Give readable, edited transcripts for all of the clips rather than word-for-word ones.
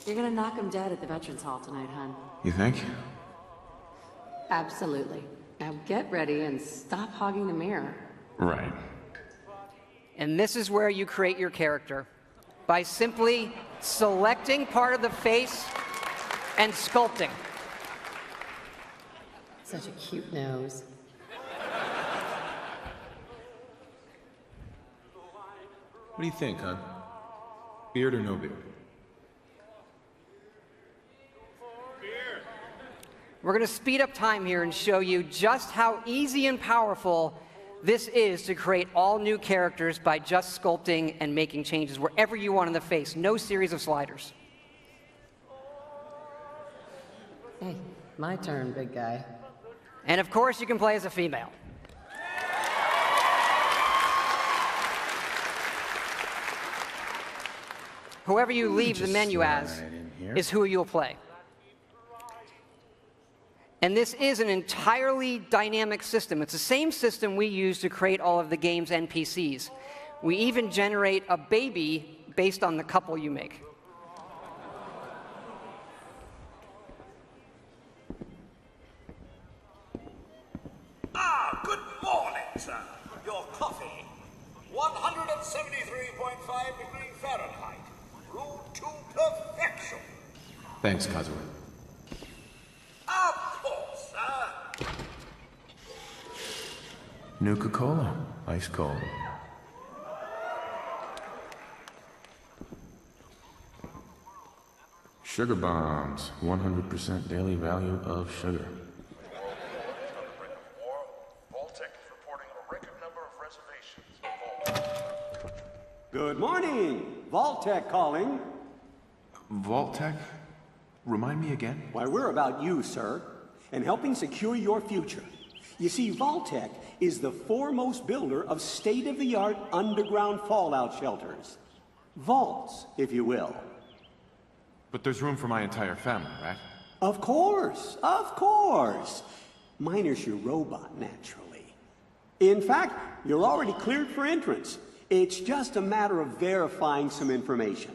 You're gonna knock him dead at the Veterans Hall tonight, hon. You think? Absolutely. Now get ready and stop hogging the mirror. Right. And this is where you create your character. By simply selecting part of the face and sculpting. Such a cute nose. What do you think, hon? Beard or no beard? We're going to speed up time here and show you just how easy and powerful this is to create all new characters by just sculpting and making changes wherever you want in the face. No series of sliders. Hey, my turn, big guy. And of course, you can play as a female. Whoever you leave the menu as is who you'll play. And this is an entirely dynamic system. It's the same system we use to create all of the game's NPCs. We even generate a baby based on the couple you make. Good morning, sir. Your coffee. 173.5 degrees Fahrenheit. Brewed to perfection. Thanks, Kazuo. Of course, sir. Nuka-Cola. Ice cold. Sugar bombs. 100% daily value of sugar. Good morning. Vault-Tec calling. Vault-Tec? Remind me again? Why, we're about you, sir, and helping secure your future. You see, Vault-Tec is the foremost builder of state-of-the-art underground fallout shelters. Vaults, if you will. But there's room for my entire family, right? Of course, of course. Minus your robot, naturally. In fact, you're already cleared for entrance. It's just a matter of verifying some information.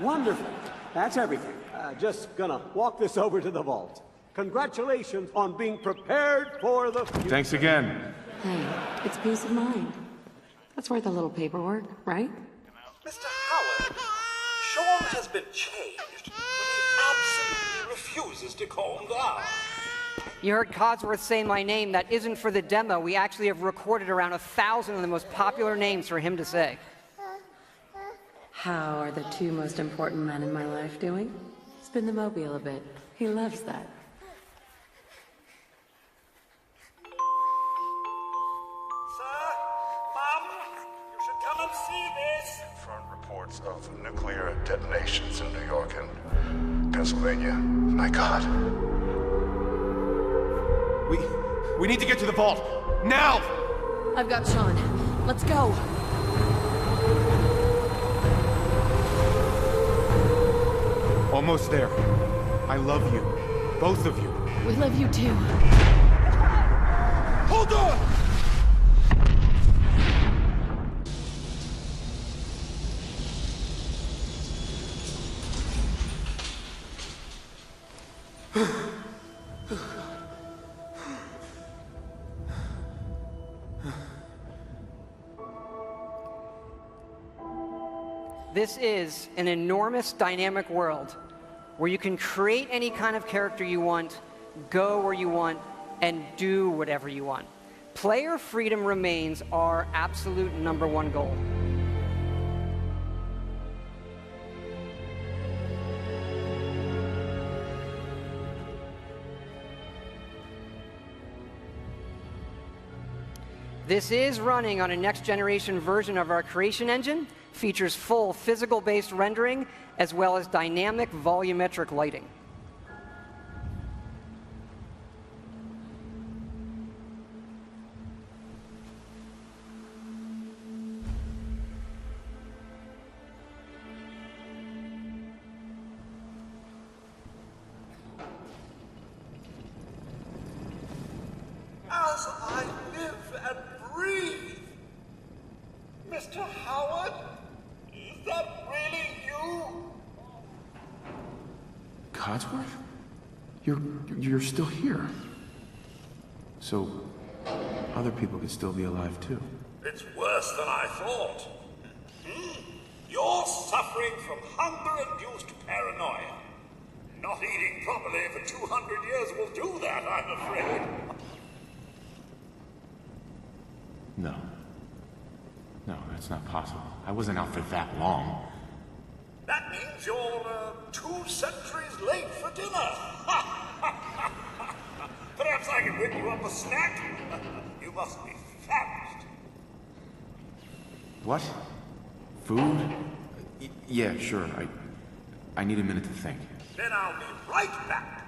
Wonderful. That's everything. Just gonna walk this over to the vault. Congratulations on being prepared for the future. Thanks again. Hey, it's peace of mind. That's worth a little paperwork, right? Mr. Howard, Sean has been changed, but he absolutely refuses to calm down. You heard Codsworth say my name. That isn't for the demo. We actually have recorded around 1,000 of the most popular names for him to say. How are the two most important men in my life doing? Spin the mobile a bit. He loves that. Sir, Mom, you should come and see this. Confirmed reports of nuclear detonations in New York and Pennsylvania. My God. We need to get to the vault. Now! I've got Sean. Let's go. Almost there. I love you. Both of you. We love you too. Hold on! This is an enormous dynamic world where you can create any kind of character you want, go where you want, and do whatever you want. Player freedom remains our absolute #1 goal. This is running on a next-generation version of our creation engine, features full physical-based rendering, as well as dynamic volumetric lighting. and breathe. Mr. Howard, is that really you? Codsworth? You're still here. So, other people could still be alive too. It's worse than I thought. You're suffering from hunger-induced paranoia. Not eating properly for 200 years will do that, I'm afraid. No. No, that's not possible. I wasn't out for that long. That means you're 2 centuries late for dinner. Perhaps I can whip you up a snack? You must be famished. What? Food? Yeah, sure. I need a minute to think. Then I'll be right back.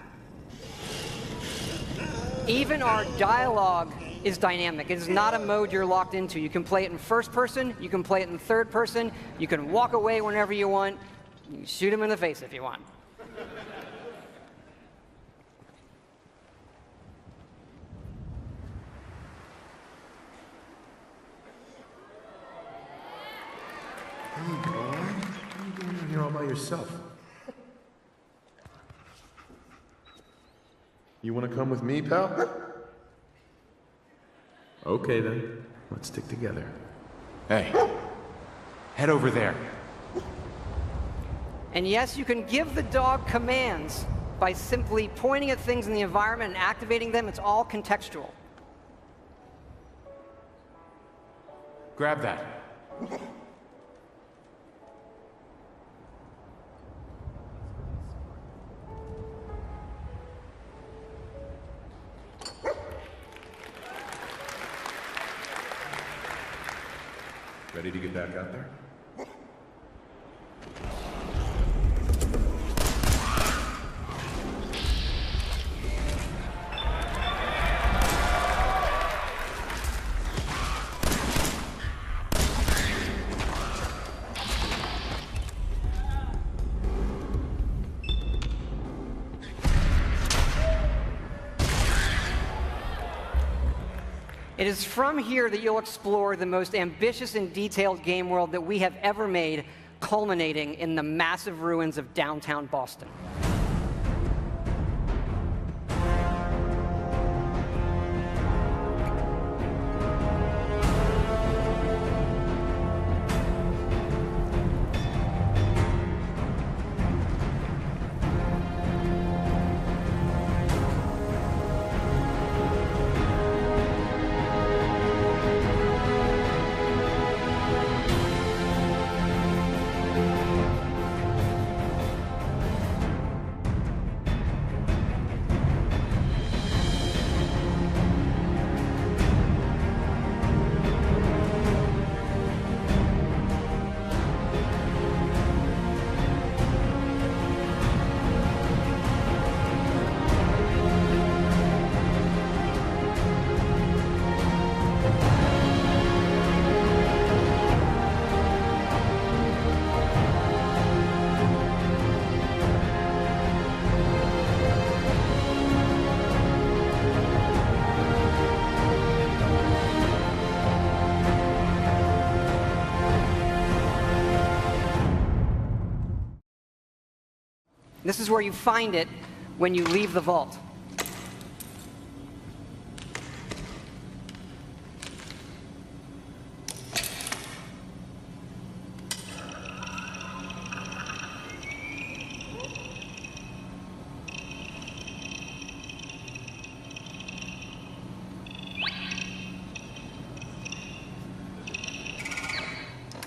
Even our dialogue is dynamic. It is not a mode you're locked into. You can play it in first person, you can play it in third person, you can walk away whenever you want, you can shoot him in the face if you want. Hey, boy. What are you doing in here all by yourself? You want to come with me, pal? Okay, then. Let's stick together. Hey, head over there. And yes, you can give the dog commands by simply pointing at things in the environment and activating them. It's all contextual. Grab that. Ready to get back out there? It is from here that you'll explore the most ambitious and detailed game world that we have ever made, culminating in the massive ruins of downtown Boston. This is where you find it when you leave the vault.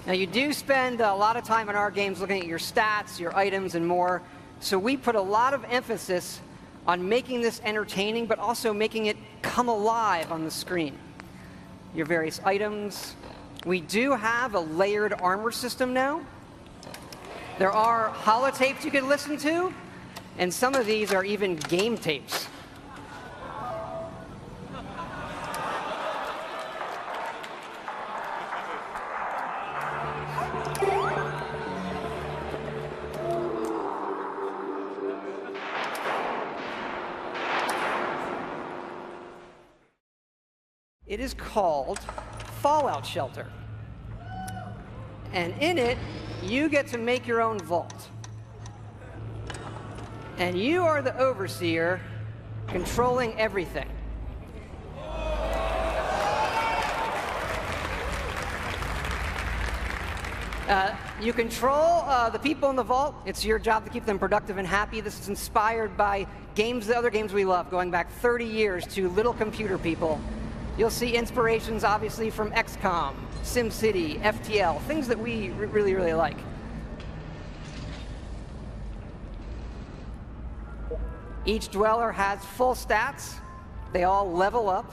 Now, you do spend a lot of time in our games looking at your stats, your items, and more. So we put a lot of emphasis on making this entertaining, but also making it come alive on the screen. Your various items. We do have a layered armor system now. There are holotapes you can listen to, and some of these are even game tapes. It is called Fallout Shelter. And in it, you get to make your own vault. And you are the overseer controlling everything. You control the people in the vault. It's your job to keep them productive and happy. This is inspired by games, the other games we love, going back 30 years to Little Computer People. You'll see inspirations, obviously, from XCOM, SimCity, FTL, things that we really, really like. Each dweller has full stats. They all level up.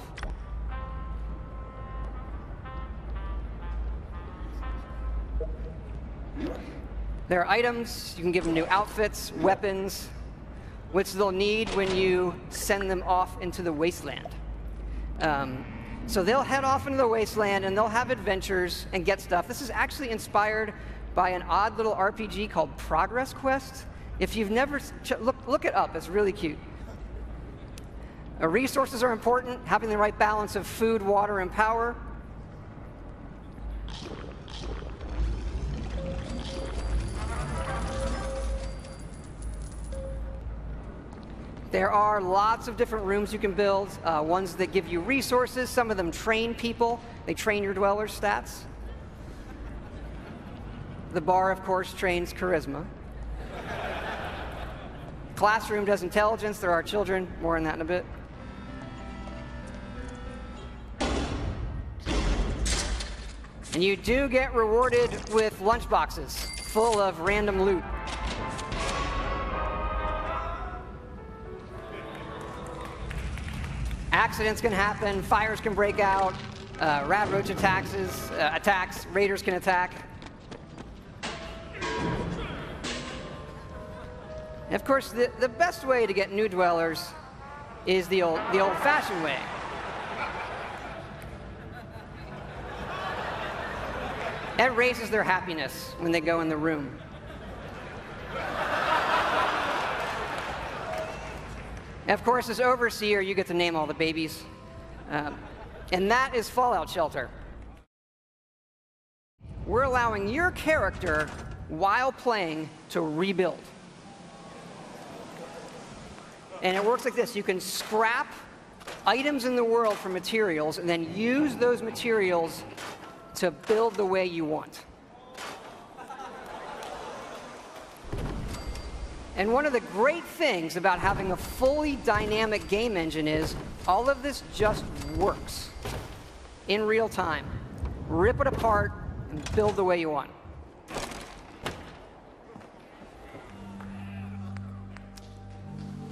There are items. You can give them new outfits, weapons, which they'll need when you send them off into the wasteland. So they'll head off into the wasteland, and they'll have adventures and get stuff. This is actually inspired by an odd little RPG called Progress Quest. If you've never, look it up. It's really cute. Resources are important, having the right balance of food, water, and power. There are lots of different rooms you can build, ones that give you resources. Some of them train people. They train your dwellers' stats. The bar, of course, trains charisma. Classroom does intelligence. There are children. More on that in a bit. And you do get rewarded with lunchboxes full of random loot. Accidents can happen, fires can break out, rat roach attacks, raiders can attack. And of course, the best way to get new dwellers is the old-fashioned way. It raises their happiness when they go in the room. Of course, as overseer, you get to name all the babies. And that is Fallout Shelter. We're allowing your character, while playing, to rebuild. And it works like this. You can scrap items in the world for materials and then use those materials to build the way you want. And one of the great things about having a fully dynamic game engine is all of this just works in real time. Rip it apart and build the way you want.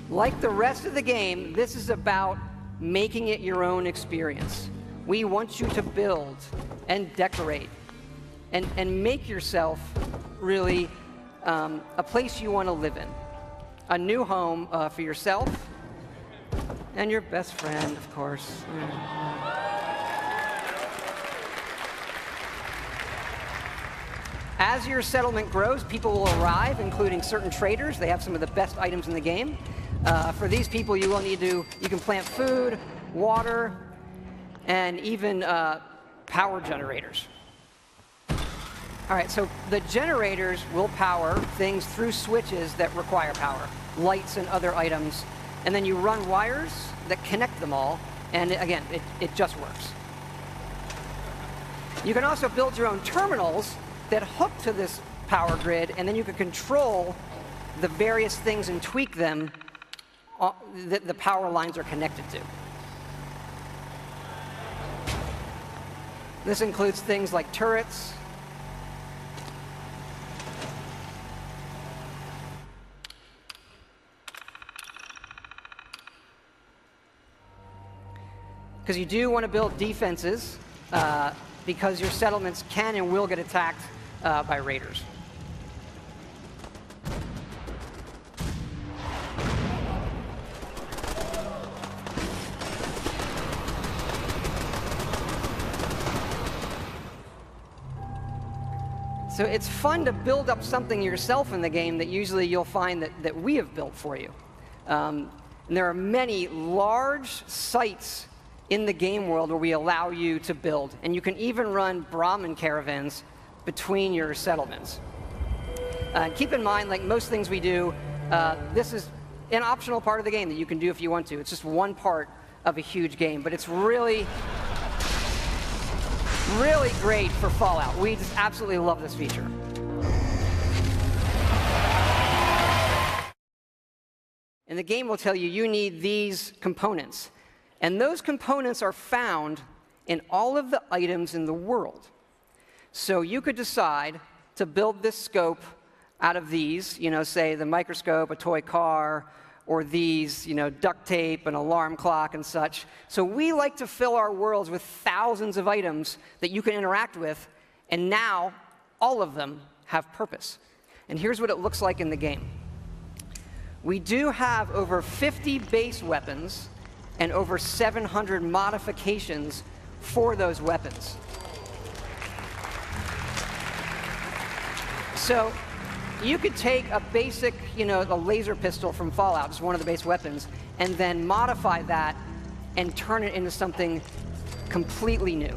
Like the rest of the game, this is about making it your own experience. We want you to build and decorate and make yourself really a place you want to live in. A new home for yourself and your best friend, of course. As your settlement grows, people will arrive, including certain traders. They have some of the best items in the game. For these people, you can plant food, water, and even power generators. All right, so the generators will power things through switches that require power, lights and other items, and then you run wires that connect them all, and again, it just works. You can also build your own terminals that hook to this power grid, and then you can control the various things and tweak them that the power lines are connected to. This includes things like turrets, because you do want to build defenses because your settlements can and will get attacked by raiders. So it's fun to build up something yourself in the game that usually you'll find that we have built for you. And there are many large sites in the game world where we allow you to build. And you can even run Brahmin caravans between your settlements. Keep in mind, like most things we do, this is an optional part of the game that you can do if you want to. It's just one part of a huge game, but it's really, really great for Fallout. We just absolutely love this feature. And the game will tell you you need these components. And those components are found in all of the items in the world. So you could decide to build this scope out of these, say the microscope, a toy car, or these, duct tape, an alarm clock, and such. So we like to fill our worlds with thousands of items that you can interact with, and now all of them have purpose. And here's what it looks like in the game. We do have over 50 base weapons and over 700 modifications for those weapons. So you could take a basic, the laser pistol from Fallout, just one of the base weapons, and then modify that and turn it into something completely new.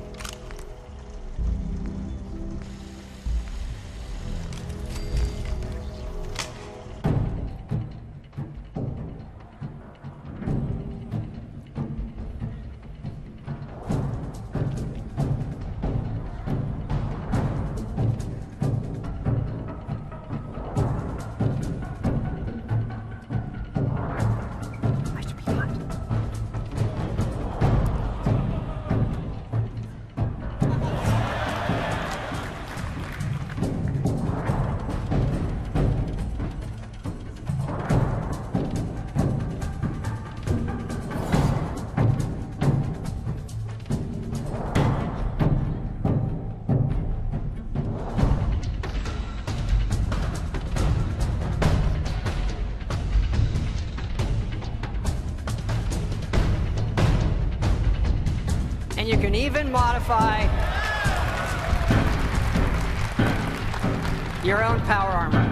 And you can even modify your own power armor.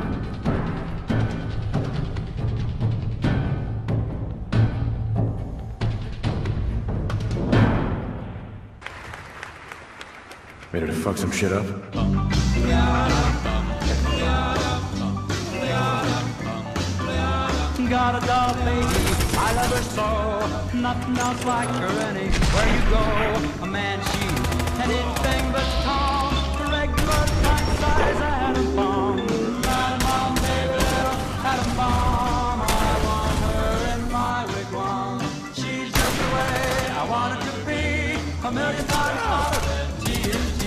Ready to fuck some shit up? Got a doll baby, I love her so. Nothing else like her anywhere you go. A man, she's anything but calm. A regular pint size atom bomb. Atom bomb, baby, little atom bomb. I want her in my wigwam. She's just the way I want it to be. A million times hotter than TNT.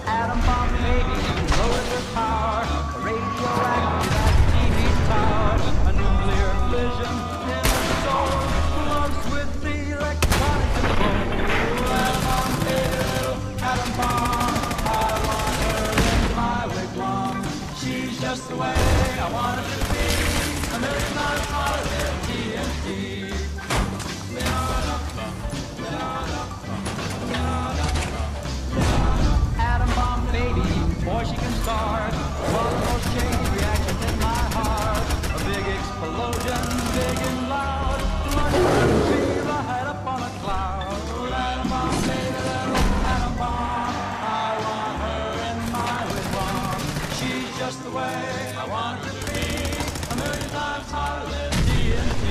Atom bomb, baby, loaded with power. A radioactive as TV tower. A nuclear fission in the soul. Close with the electronic control. Atom bomb, baby, little atom bomb. I want her in my wigwam. She's just the way I want it to be. A million times hotter than TNT. Atom bomb, baby, boy, she can start one of those chain reactions in my heart. A big explosion, big and loud, like a fever head up on a cloud. Atom bomb, baby, little atom bomb. I want her in my wigwam. She's just the way I want her to be. A million times hotter than TNT.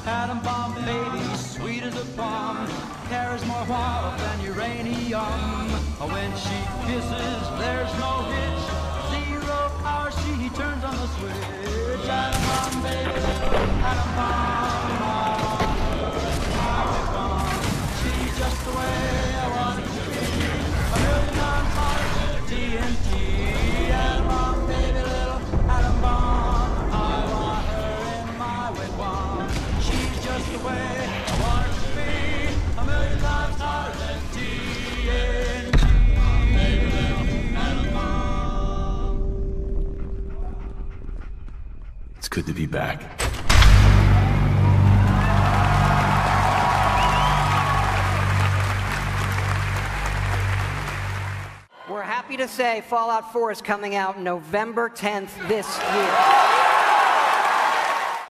Atom bomb, baby, sweet as a plum, carries more warmth than uranium. When she kisses, there's no hitch. 0 hour, she turns on the switch. Atom bomb, baby, atom bomb. I want her, my wigwam. She's just the way I want it to be. A million times hotter than TNT. Atom bomb, baby, little atom bomb. I want her in my wigwam. She's just the way I want her to be. A million times hotter than TNT. It's good to be back. We're happy to say Fallout 4 is coming out November 10th this year.